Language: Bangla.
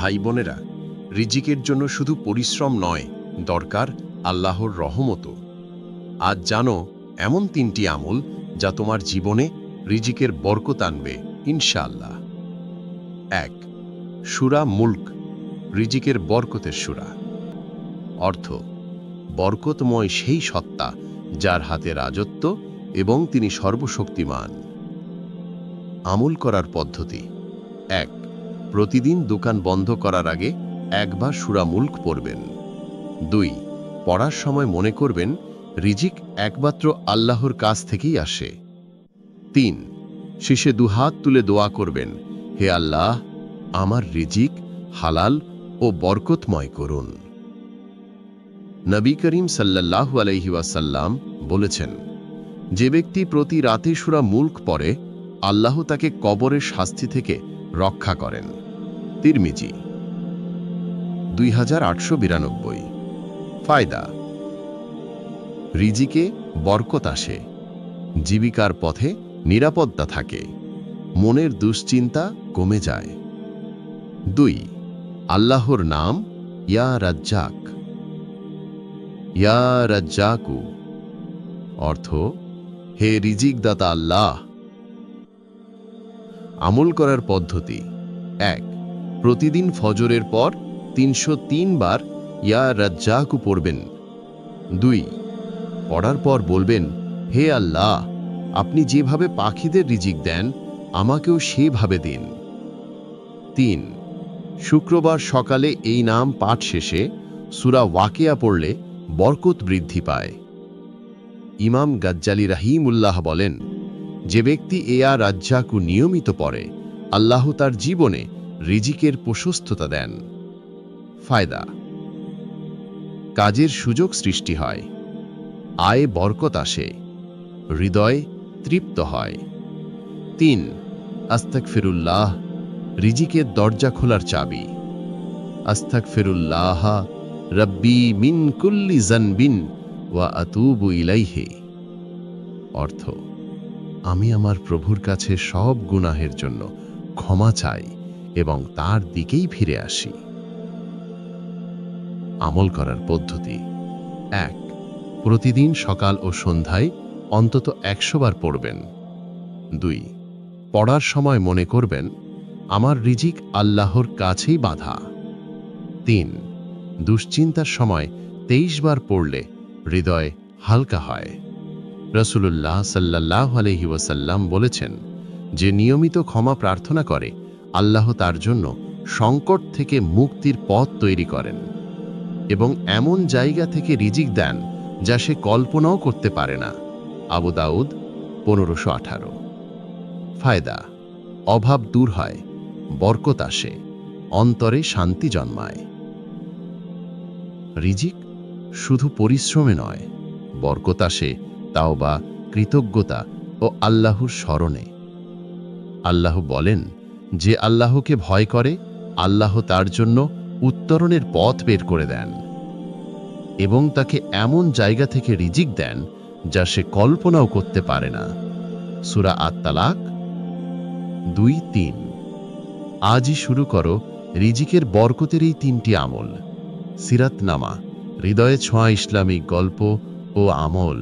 ভাই বোনেরা, রিজিকের জন্য শুধু পরিশ্রম নয়, দরকার আল্লাহর রহমতও। আজ জানো এমন 3টি আমল যা তোমার জীবনে রিজিকের বরকত আনবে ইনশাআল্লাহ। 1. সূরা মুলক, রিজিকের বরকতের সূরা। অর্থ: বরকতময় সেই সত্তা যার হাতে রাজত্ব এবং তিনি সর্বশক্তিমান। আমল করার পদ্ধতি: 1. প্রতিদিন দোকান বন্ধ করার আগে একবার সূরা মুলক পড়বেন। 2. পড়ার সময় মনে করবেন রিজিক একমাত্র আল্লাহর কাছ থেকেই আসে। 3. শেষে দুহাত তুলে দোয়া করবেন, হে আল্লাহ, আমার রিজিক হালাল ও বরকতময় করুন। নবী করিম সাল্লাল্লাহু আলাইহি ওয়াসাল্লাম বলেছেন, যে ব্যক্তি প্রতি রাতে সূরা মুলক পড়ে, আল্লাহ তাকে কবরের শাস্তি থেকে রক্ষা করেন। তিরমিজি 2892। ফায়দা: রিজিকে বরকত আসে, জীবিকার পথে নিরাপত্তা থাকে, মনের দুশ্চিন্তা কমে যায়। 2. আল্লাহর নাম ইয়া রাজ্জাক, ইয়া রাজ্জাকু। অর্থ: হে রিজিকদাতা আল্লাহ। আমল করার পদ্ধতি: 1. প্রতিদিন ফজরের পর 303 বার ইয়া রাজ্জাকু পড়বেন। 2. পড়ার পর বলবেন, হে আল্লাহ, আপনি যেভাবে পাখিদের রিজিক দেন, আমাকেও সেভাবে দিন। 3. শুক্রবার সকালে এই নাম পাঠ শেষে সূরা ওয়াকিয়া পড়লে বরকত বৃদ্ধি পায়। ইমাম গাজ্জালি রাহিমুল্লাহ বলেন, যে ব্যক্তি ইয়া রাজ্জাকু নিয়মিত পড়ে, আল্লাহ তার জীবনে রিজিকের প্রশস্ততা দেন। ফায়দা: কাজের সুযোগ সৃষ্টি হয়, আয়ে বরকত আসে, হৃদয় তৃপ্ত হয়। 3. আস্তাগফিরুল্লাহ, রিজিকের দরজা খোলার চাবি। আস্তাগফিরুল্লাহ রাব্বি মিন কুল্লি যানবিন ওয়া আতুবু ইলাইহি। অর্থ: আমি আমার প্রভুর কাছে সব গুনাহের জন্য ক্ষমা চাই এবং তার দিকেই ফিরে আসি। আমল করার পদ্ধতি: 1. প্রতিদিন সকাল ও সন্ধ্যায় অন্তত 100 বার পড়বেন। 2. পড়ার সময় মনে করবেন, আমার রিজিক আল্লাহর কাছেই বাঁধা। 3. দুশ্চিন্তার সময় 23 বার পড়লে হৃদয় হালকা হয়। রাসূলুল্লাহ সাল্লাল্লাহু আলাইহি ওয়াসাল্লাম বলেছেন, যে নিয়মিত ক্ষমা প্রার্থনা করে, আল্লাহ তার জন্য সংকট থেকে মুক্তির পথ তৈরি করেন এবং এমন জায়গা থেকে রিজিক দেন যা সে কল্পনাও করতে পারে না। আবু দাউদ 1518। ফায়দা: অভাব দূর হয়, বরকত আসে, অন্তরে শান্তি জন্মায়। রিজিক শুধু পরিশ্রমে নয়, বরকত আসে তাওবা, কৃতজ্ঞতা ও আল্লাহর স্মরণে। আল্লাহ বলেন, যে আল্লাহকে ভয় করে, আল্লাহ তার জন্য উত্তরণের পথ বের করে দেন এবং তাকে এমন জায়গা থেকে রিজিক দেন যা সে কল্পনাও করতে পারে না। সূরা আত-তালাক 2-3। আজই শুরু করো রিজিকের বরকতের এই 3টি আমল। সিরাতনামা, হৃদয়ে ছোঁয়া ইসলামিক গল্প ও আমল।